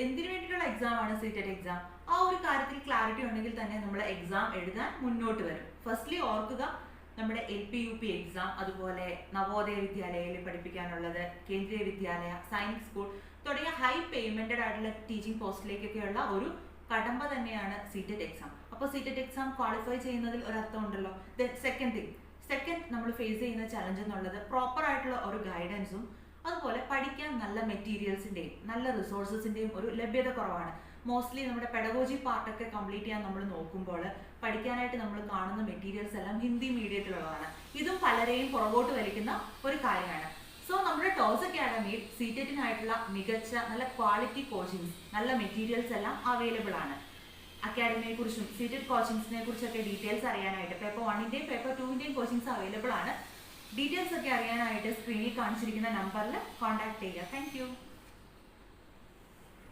എന്തിനു വേണ്ടിയിട്ടുള്ള എക്സാം ആണ് സീറ്റഡ് എക്സാം? ആ ഒരു കാര്യത്തിൽ ക്ലാരിറ്റി ഉണ്ടെങ്കിൽ തന്നെ നമ്മൾ എക്സാം എഴുതാൻ മുന്നോട്ട് വരും. ഫസ്റ്റ്ലി ഓർക്കുക, നമ്മുടെ LP UP എക്സാം, അതുപോലെ നവോദയ വിദ്യാലയയിൽ പഠിപ്പിക്കാനുള്ളത്, കേന്ദ്രീയ വിദ്യാലയ, സൈനിക് സ്കൂൾ തുടങ്ങിയ ഹൈ പേയ്മെന്റഡ് ആയിട്ടുള്ള ടീച്ചിങ് പോസ്റ്റിലേക്കൊക്കെയുള്ള ഒരു കടമ്പ തന്നെയാണ് സീറ്റഡ് എക്സാം. അപ്പോൾ സീറ്റഡ് എക്സാം ക്വാളിഫൈ ചെയ്യുന്നതിൽ ഒരർത്ഥം ഉണ്ടല്ലോ. സെക്കൻഡ് നമ്മൾ ഫേസ് ചെയ്യുന്ന ചലഞ്ച് എന്നുള്ളത് പ്രോപ്പർ ആയിട്ടുള്ള ഒരു ഗൈഡൻസും അതുപോലെ പഠിക്കാൻ നല്ല മെറ്റീരിയൽസിന്റെയും നല്ല റിസോഴ്സസിന്റെയും ഒരു ലഭ്യത കുറവാണ്. മോസ്റ്റ്ലി നമ്മുടെ പെഡഗോജി പാർട്ടൊക്കെ കംപ്ലീറ്റ് ചെയ്യാൻ നമ്മൾ നോക്കുമ്പോൾ പഠിക്കാനായിട്ട് നമ്മൾ കാണുന്ന മെറ്റീരിയൽസ് എല്ലാം ഹിന്ദി മീഡിയത്തിലുള്ളതാണ്. ഇതും പലരെയും പുറകോട്ട് വലിക്കുന്ന ഒരു കാര്യമാണ്. സോ നമ്മുടെ ടോസ് അക്കാഡമിയിൽ സീറ്റഡിനായിട്ടുള്ള മികച്ച നല്ല ക്വാളിറ്റി കോച്ചിങ്സ്, നല്ല മെറ്റീരിയൽസ് എല്ലാം അവൈലബിൾ ആണ്. അക്കാഡമിയെ കുറിച്ചും സീറ്റഡ് കോച്ചിങ്സിനെ കുറിച്ചൊക്കെ ഡീറ്റെയിൽസ് അറിയാനായിട്ട് പേപ്പർ 1ന്റെയും പേപ്പർ 2ന്റെയും കോച്ചിങ്സ് അവൈലബിൾ ആണ്. ഡീറ്റെയിൽസ് ഒക്കെ അറിയാനായിട്ട് സ്ക്രീനിൽ കാണിച്ചിരിക്കുന്ന നമ്പറിൽ കോൺടാക്ട് ചെയ്യുക. താങ്ക്